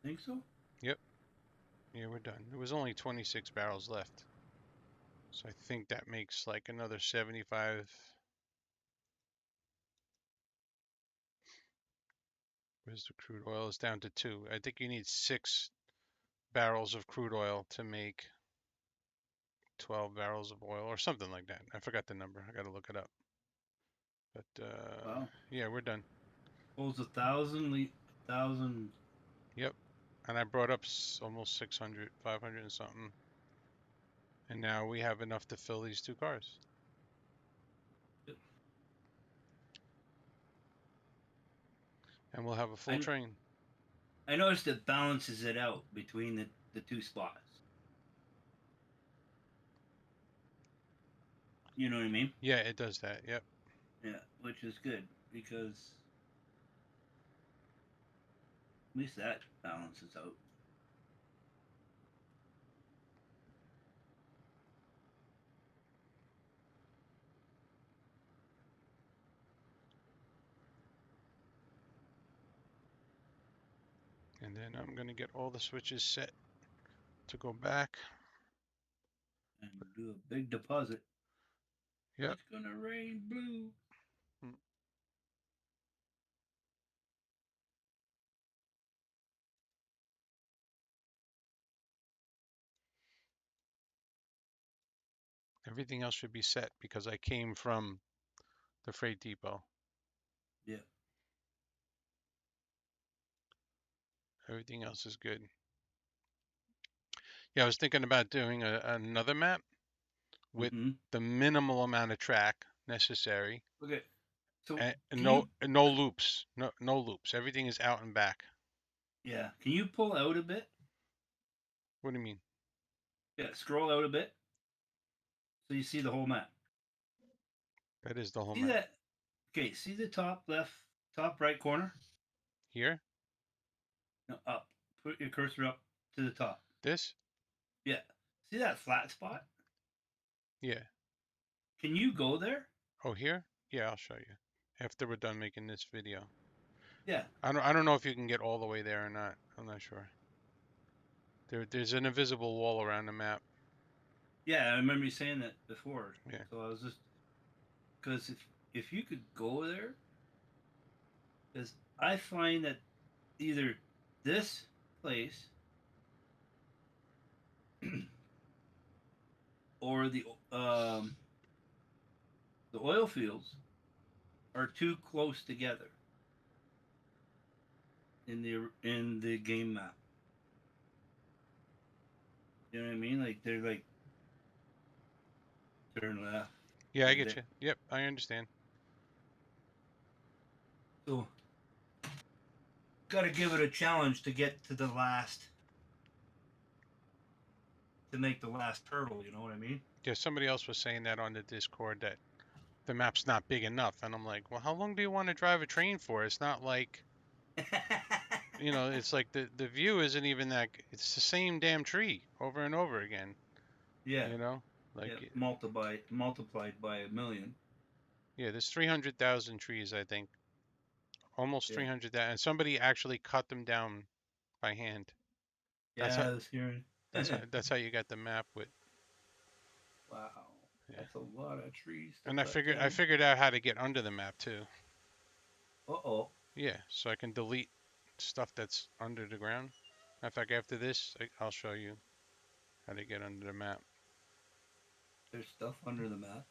Speaker 2: Think so?
Speaker 1: Yep. Yeah, we're done. There was only 26 barrels left. So I think that makes like another 75. Where's the crude oil? It's down to 2. I think you need 6 barrels of crude oil to make 12 barrels of oil or something like that. I forgot the number. I got to look it up. But
Speaker 2: Wow.
Speaker 1: yeah, we're done.
Speaker 2: Holds 1,000.
Speaker 1: Yep. And I brought up almost 600, 500 and something. And now we have enough to fill these 2 cars. And we'll have a full
Speaker 2: I
Speaker 1: train.
Speaker 2: I noticed it balances it out between the two spots. You know what I mean?
Speaker 1: Yeah, it does that. Yep.
Speaker 2: Yeah, which is good because at least that balances out.
Speaker 1: And then I'm going to get all the switches set to go back.
Speaker 2: And do a big deposit.
Speaker 1: Yep.
Speaker 2: It's gonna rain blue.
Speaker 1: Mm. Everything else should be set because I came from the freight depot.
Speaker 2: Yeah.
Speaker 1: Everything else is good. Yeah, I was thinking about doing another map with
Speaker 2: Mm-hmm.
Speaker 1: the minimal amount of track necessary
Speaker 2: Okay. So
Speaker 1: and
Speaker 2: can you?
Speaker 1: no loops. No loops. Everything is out and back.
Speaker 2: Yeah. Can you pull out a bit?
Speaker 1: What do you mean?
Speaker 2: Yeah. Scroll out a bit so you see the whole map.
Speaker 1: That is the whole
Speaker 2: See
Speaker 1: map.
Speaker 2: that? Okay. See the top left, top right corner?
Speaker 1: Here?
Speaker 2: No, up. Put your cursor up to the top.
Speaker 1: This?
Speaker 2: Yeah. See that flat spot?
Speaker 1: Yeah.
Speaker 2: Can you go there?
Speaker 1: Oh, here? Yeah, I'll show you after we're done making this video.
Speaker 2: Yeah.
Speaker 1: I don't know if you can get all the way there or not. I'm not sure. There's an invisible wall around the map.
Speaker 2: Yeah, I remember you saying that before.
Speaker 1: Yeah.
Speaker 2: So I was just because if you could go there, because I find that either this place or the oil fields are too close together in the game map. You know what I mean? Like they're like turn left.
Speaker 1: Yeah, I
Speaker 2: And
Speaker 1: get you. Yep, I understand.
Speaker 2: so got to give it a challenge to get to the last, to make the last hurdle. You know what I mean?
Speaker 1: Yeah, somebody else was saying that on the Discord that the map's not big enough, and I'm like, well, how long do you want to drive a train for? It's not like, it's like the view isn't even that. It's the same damn tree over and over again.
Speaker 2: Yeah,
Speaker 1: You know, like
Speaker 2: yeah. Multiplied by a million.
Speaker 1: yeah, there's 300,000 trees, I think, almost
Speaker 2: Yeah,
Speaker 1: 300,000, and somebody actually cut them down by hand. That's how
Speaker 2: yeah. I was hearing.
Speaker 1: that's how you got the map with.
Speaker 2: Wow,
Speaker 1: Yeah,
Speaker 2: that's a lot of trees to
Speaker 1: and I
Speaker 2: cut
Speaker 1: figured I
Speaker 2: down.
Speaker 1: figured out how to get under the map too.
Speaker 2: Uh-oh.
Speaker 1: Yeah, so I can delete stuff that's under the ground. In fact, after this, I'll show you how to get under the map.
Speaker 2: There's stuff under the map.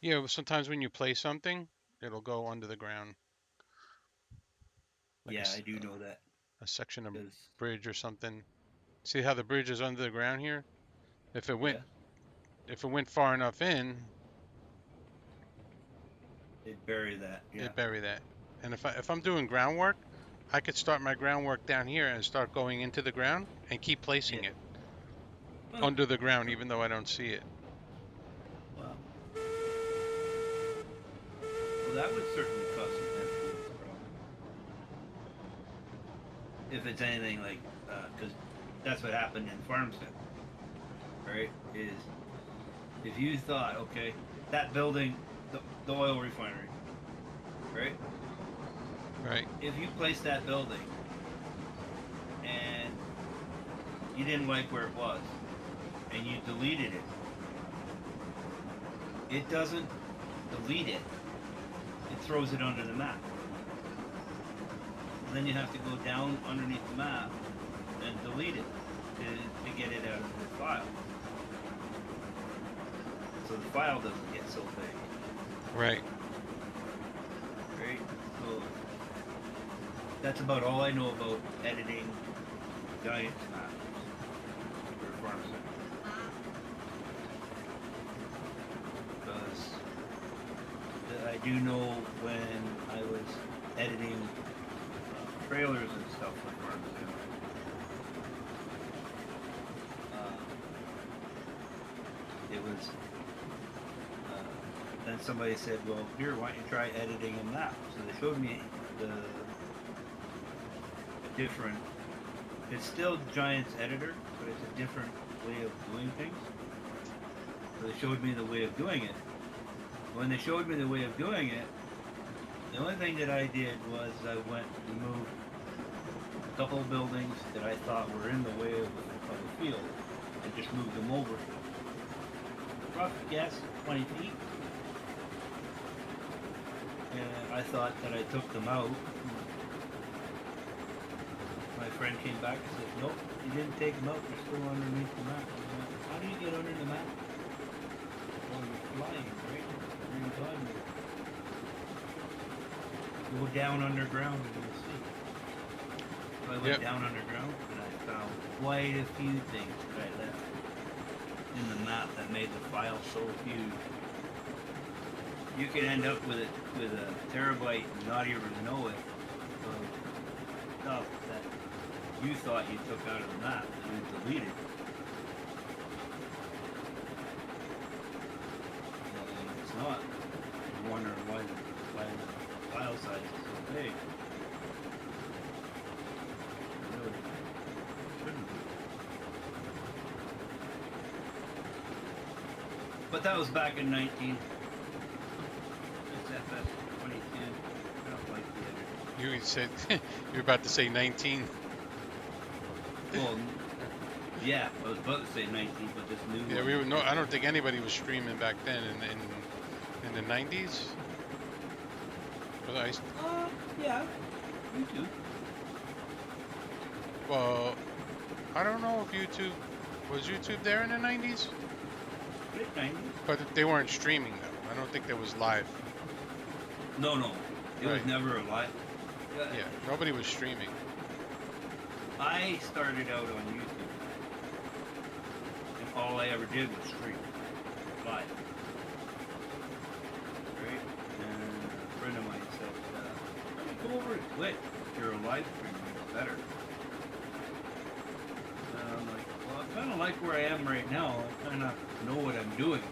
Speaker 1: Yeah, well, sometimes when you play something, it'll go under the ground, like
Speaker 2: Yeah, I do know that.
Speaker 1: a section of
Speaker 2: Because,
Speaker 1: bridge or something. See how the bridge is under the ground here? If it went
Speaker 2: yeah,
Speaker 1: if it went far enough in,
Speaker 2: they bury that. Yeah.
Speaker 1: it bury that. And if I'm doing groundwork, I could start my groundwork down here and start going into the ground and keep
Speaker 2: Yeah.
Speaker 1: placing it
Speaker 2: Well,
Speaker 1: under the ground, even though I don't see it.
Speaker 2: wow. Well, that would certainly cause some influence problem. If it's anything like, because that's what happened in Farmstead, right? Is if you thought, okay, that building, the oil refinery, right?
Speaker 1: Right.
Speaker 2: If you place that building and you didn't like where it was and you deleted it, it doesn't delete it. It throws it under the map. And then you have to go down underneath the map and delete it to get it out of the file. So the file doesn't get so big.
Speaker 1: Right.
Speaker 2: Right? So that's about all I know about editing Giants maps for Farmstead. Because I do know when I was editing trailers and stuff for Farmstead, it was then somebody said, well, here, why don't you try editing a map? So they showed me the different, it's still Giants editor, but it's a different way of doing things. So they showed me the way of doing it. When they showed me the way of doing it, the only thing that I did was I went and moved a couple of buildings that I thought were in the way of the field and just moved them over. Rough guess, 20 feet. And I thought that I took them out. My friend came back and said, nope, you didn't take them out, they're still underneath the map. I went, how do you get under the map? Well, you're flying, right? You're in God mode. Go down underground and you'll see. So I went down underground and I found quite a few things that I left in the map that made the file so huge. You can end up with a terabyte and not even know it of stuff that you thought you took out of the map that you deleted. And it's not. You're wondering why the file size is so big. Really shouldn't be. But that was back in 19. FS 22. I don't like the editor.
Speaker 1: You said you're about to say 19.
Speaker 2: Well, yeah, I was about to say 19, but this new
Speaker 1: Yeah,
Speaker 2: one.
Speaker 1: we were no. I don't think anybody was streaming back then in the 90s. But
Speaker 2: Yeah, YouTube.
Speaker 1: well, I don't know if YouTube was YouTube there in the 90s.
Speaker 2: It late 90s.
Speaker 1: But they weren't streaming though. I don't think that was live.
Speaker 2: No, no, it was
Speaker 1: Right.
Speaker 2: never a live.
Speaker 1: Yeah, nobody was streaming.
Speaker 2: I started out on YouTube, and all I ever did was stream live. Right? And a friend of mine said, "Why don't you come over to Twitch? If you're a live streamer, it's better." And I'm like, "Well, I kind of like where I am right now. I kind of know what I'm doing."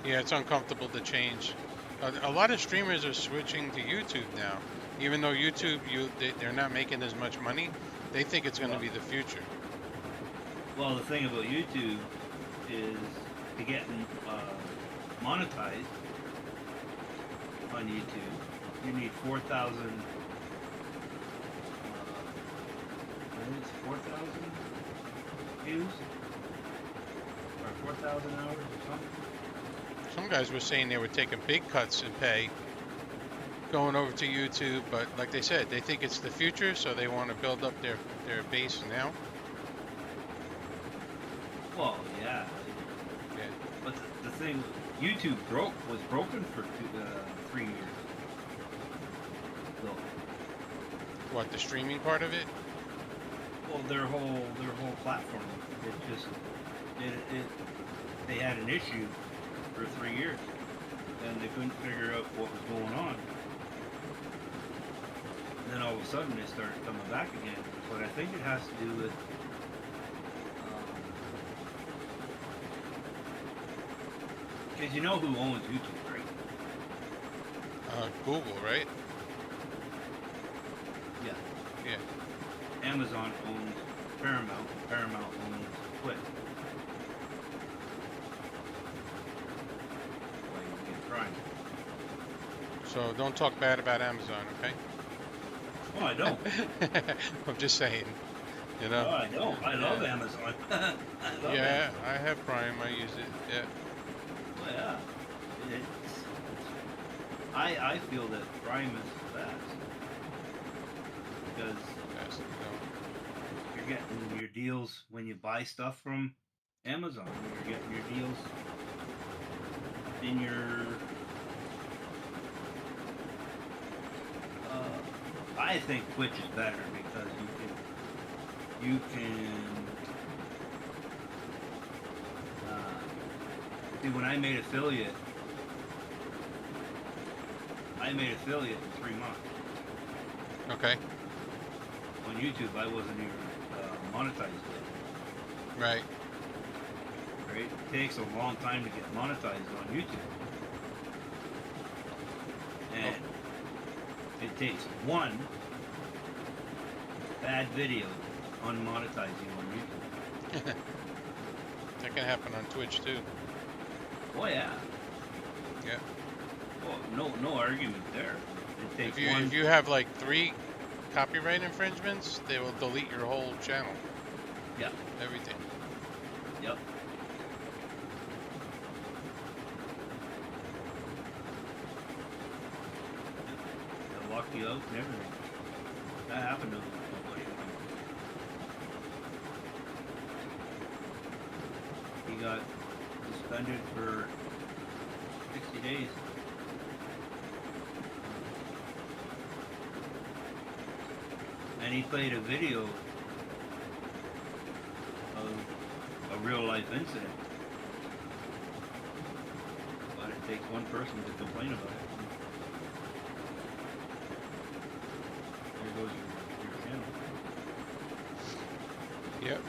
Speaker 1: Yeah, it's uncomfortable to change. A lot of streamers are switching to YouTube now. Even though YouTube, they're not making as much money, they think it's going to be the future.
Speaker 2: Well, the thing about YouTube is to get monetized on YouTube, you need 4,000. I think it's 4,000 views or 4,000 hours or something.
Speaker 1: Some guys were saying they were taking big cuts in pay going over to YouTube, but like they said, they think it's the future, so they want to build up their base now.
Speaker 2: Well, yeah.
Speaker 1: Yeah.
Speaker 2: But the thing, YouTube was broken for 3 years. So,
Speaker 1: What, the streaming part of it?
Speaker 2: well, their whole platform, it just they had an issue for 3 years, and they couldn't figure out what was going on. And then all of a sudden they started coming back again. But I think it has to do with because you know who owns YouTube, right?
Speaker 1: Google, right?
Speaker 2: Yeah.
Speaker 1: Yeah.
Speaker 2: Amazon owns Paramount. Paramount owns Twitch. Why you get Prime?
Speaker 1: So don't talk bad about Amazon, okay?
Speaker 2: Oh, I don't.
Speaker 1: I'm just saying, you know.
Speaker 2: Oh, I don't. I love Amazon. I love
Speaker 1: Yeah,
Speaker 2: Amazon.
Speaker 1: I have Prime. I use it. Yeah.
Speaker 2: Well, yeah. I feel that Prime is the best because
Speaker 1: That's,
Speaker 2: you're getting your deals when you buy stuff from Amazon. You're getting your deals in your. I think Twitch is better because you can. See, when I made affiliate in 3 months.
Speaker 1: Okay.
Speaker 2: On YouTube, I wasn't even monetized yet.
Speaker 1: Right.
Speaker 2: Right? It takes a long time to get monetized on YouTube. And it takes one bad video to unmonetize you on YouTube.
Speaker 1: That can happen on Twitch too.
Speaker 2: Oh yeah.
Speaker 1: Yeah.
Speaker 2: Well, no argument there. It takes
Speaker 1: If you have like 3 copyright infringements, they will delete your whole channel.
Speaker 2: Yeah.
Speaker 1: Everything.
Speaker 2: Yep. They'll lock you out and everything. That happened to a buddy of mine. He got suspended for 60 days. And he played a video of a real life incident. But it takes one person to complain about it. There goes your channel.
Speaker 1: Yep.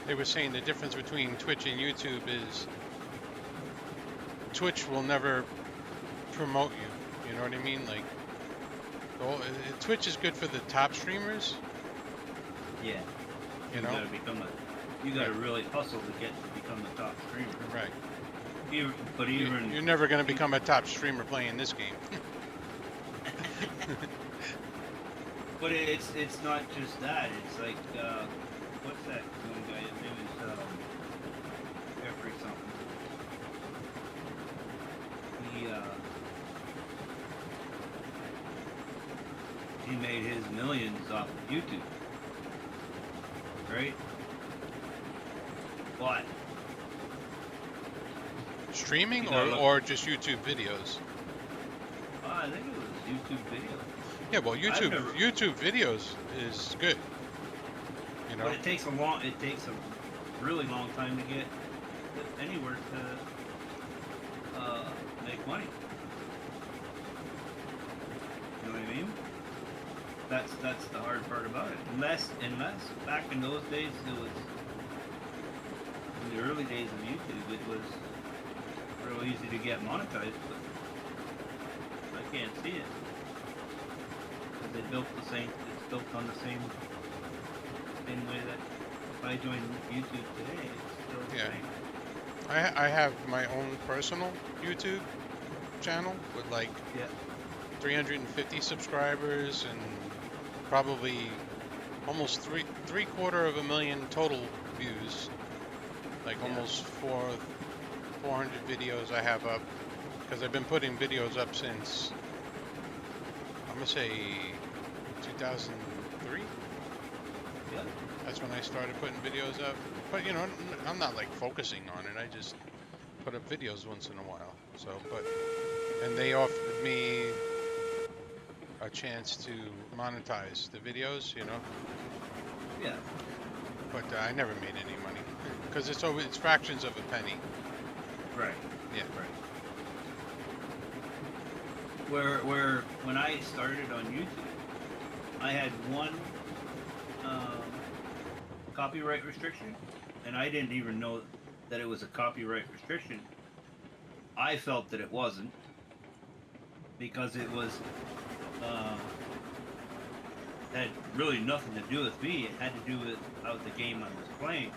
Speaker 1: They were saying the difference between Twitch and YouTube is Twitch will never promote you. You know what I mean? Like, Twitch is good for the top streamers.
Speaker 2: Yeah.
Speaker 1: You know?
Speaker 2: You gotta really hustle to become the top streamer.
Speaker 1: Right.
Speaker 2: But
Speaker 1: You're never going to become a top streamer playing this game.
Speaker 2: But it's not just that. It's like what's that one guy? His name is Jeffrey something. made his millions off of YouTube, right? But
Speaker 1: Streaming
Speaker 2: you gotta look.
Speaker 1: or just YouTube videos?
Speaker 2: I think it was YouTube video.
Speaker 1: Yeah, well,
Speaker 2: I've never,
Speaker 1: YouTube videos is good. You know,
Speaker 2: but it takes a really long time to get anywhere to make money. You know what I mean? That's the hard part about it. Unless back in those days it was in the early days of YouTube, it was real easy to get monetized, but I can't see it. Because they built the same. It's built on the same way that if I join YouTube today, it's still the
Speaker 1: Yeah.
Speaker 2: same.
Speaker 1: I have my own personal YouTube channel with like
Speaker 2: Yeah.
Speaker 1: 350 subscribers and probably almost three-quarter of a million total views. Like
Speaker 2: Yeah.
Speaker 1: almost 400 videos I have up because I've been putting videos up since I'm gonna say 2003.
Speaker 2: Yeah.
Speaker 1: That's when I started putting videos up. But you know, I'm not like focusing on it. I just put up videos once in a while. So, and they offered me a chance to monetize the videos, you know,
Speaker 2: Yeah.
Speaker 1: but I never made any money because it's fractions of a penny.
Speaker 2: Right.
Speaker 1: Yeah.
Speaker 2: Right. Where when I started on YouTube, I had one um, copyright restriction, and I didn't even know that it was a copyright restriction. I felt that it wasn't because it was had really nothing to do with me. It had to do with how the game I was playing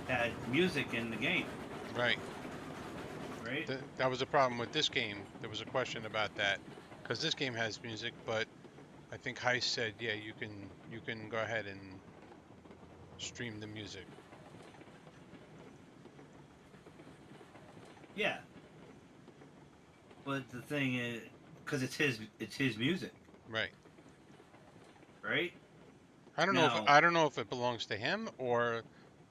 Speaker 2: had music in the game,
Speaker 1: Right.
Speaker 2: right?
Speaker 1: That was a problem with this game. There was a question about that because this game has music, but I think Heist said, yeah, you can go ahead and stream the music.
Speaker 2: Yeah, but the thing is, because it's his music,
Speaker 1: Right.
Speaker 2: right?
Speaker 1: I
Speaker 2: Now
Speaker 1: don't know if it belongs to him or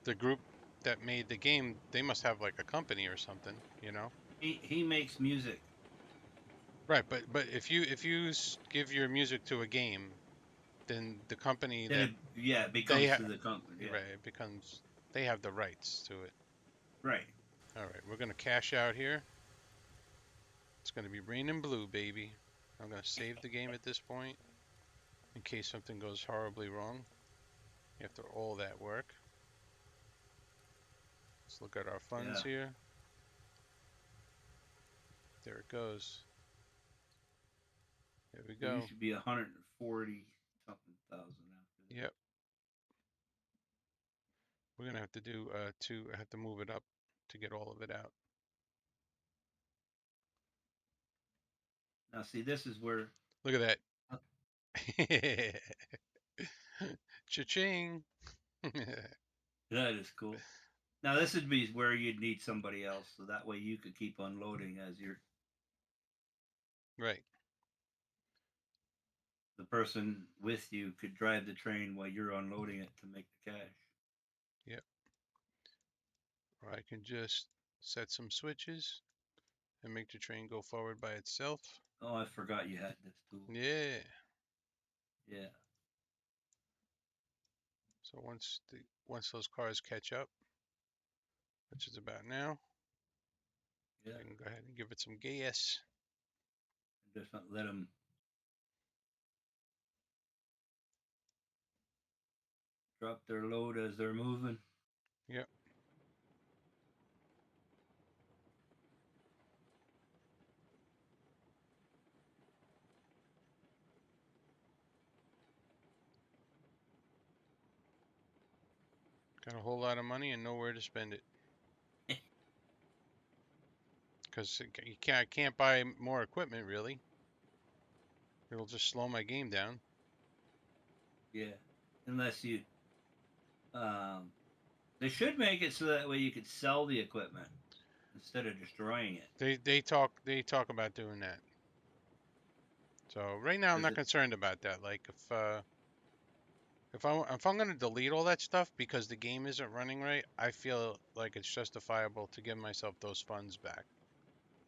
Speaker 1: the group that made the game. They must have like a company or something, you know?
Speaker 2: he makes music.
Speaker 1: Right, but if you give your music to a game, then the company
Speaker 2: Then
Speaker 1: that
Speaker 2: it
Speaker 1: they
Speaker 2: becomes
Speaker 1: ha
Speaker 2: to the company. Yeah,
Speaker 1: right, it becomes they have the rights to it.
Speaker 2: right.
Speaker 1: All right, we're gonna cash out here. It's gonna be raining blue, baby. I'm gonna save the game at this point in case something goes horribly wrong after all that work. Let's look at our funds
Speaker 2: Yeah,
Speaker 1: here. There it goes. There we
Speaker 2: so you
Speaker 1: go.
Speaker 2: should be 140 something thousand after this.
Speaker 1: Yep. We're gonna have to do I have to move it up to get all of it out.
Speaker 2: Now, see, this is where
Speaker 1: Look at
Speaker 2: uh,
Speaker 1: that. Cha-ching.
Speaker 2: that is cool. Now, this would be where you'd need somebody else, so that way you could keep unloading as
Speaker 1: Right.
Speaker 2: the person with you could drive the train while you're unloading it to make the cash.
Speaker 1: Yep. Or I can just set some switches and make the train go forward by itself.
Speaker 2: Oh, I forgot you had this tool.
Speaker 1: Yeah.
Speaker 2: Yeah.
Speaker 1: So once those cars catch up, which is about now,
Speaker 2: Yeah.
Speaker 1: I can go ahead and give it some gas.
Speaker 2: Just not let them drop their load as they're moving.
Speaker 1: Yep. Got a whole lot of money and nowhere to spend it. Because I can't buy more equipment really. It'll just slow my game down.
Speaker 2: Yeah. Unless you, um, they should make it so that way you could sell the equipment instead of destroying it.
Speaker 1: They talk about doing that. So right now I'm
Speaker 2: Is
Speaker 1: not
Speaker 2: it?
Speaker 1: concerned about that. Like if I'm gonna delete all that stuff because the game isn't running right, I feel like it's justifiable to give myself those funds back.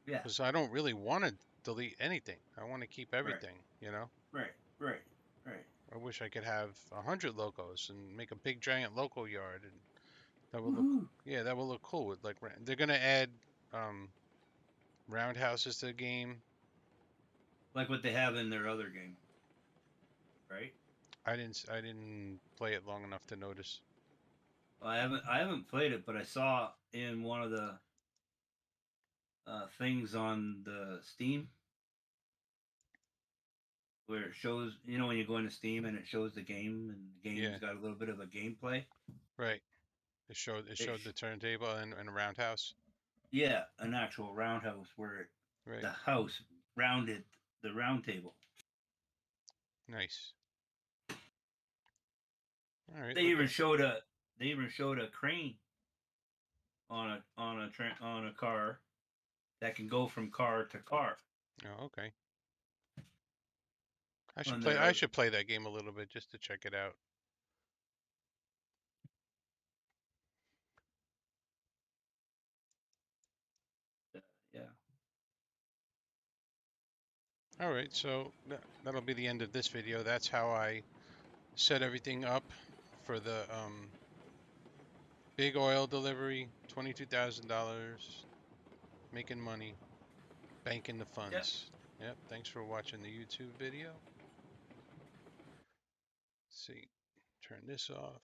Speaker 2: Yeah.
Speaker 1: Because I don't really want to delete anything. I want to keep
Speaker 2: Right.
Speaker 1: everything, you know?
Speaker 2: Right. Right. Right.
Speaker 1: I wish I could have 100 locos and make a big giant loco yard, and that would look,
Speaker 2: Woohoo!
Speaker 1: yeah, that would look cool. With like, they're gonna add um, roundhouses to the game.
Speaker 2: Like what they have in their other game, right?
Speaker 1: I didn't play it long enough to notice.
Speaker 2: Well, I haven't played it, but I saw in one of the things on the Steam where it shows, when you go into Steam and it shows the game, and the
Speaker 1: Yeah,
Speaker 2: game's got a little bit of a gameplay.
Speaker 1: right. It
Speaker 2: It
Speaker 1: showed the turntable and a roundhouse.
Speaker 2: Yeah, an actual roundhouse where
Speaker 1: Right.
Speaker 2: the house rounded the round table.
Speaker 1: Nice. All right.
Speaker 2: They
Speaker 1: Look
Speaker 2: even
Speaker 1: at.
Speaker 2: showed a they even showed a crane on a car that can go from car to car
Speaker 1: Oh, okay.
Speaker 2: on
Speaker 1: I
Speaker 2: their
Speaker 1: should play that game a little bit just to check it out.
Speaker 2: yeah.
Speaker 1: All right. So that'll be the end of this video. That's how I set everything up for the big oil delivery. $22,000. Making money. Banking the
Speaker 2: Yep.
Speaker 1: funds. Yep. Thanks for watching the YouTube video. Let's see. Turn this off.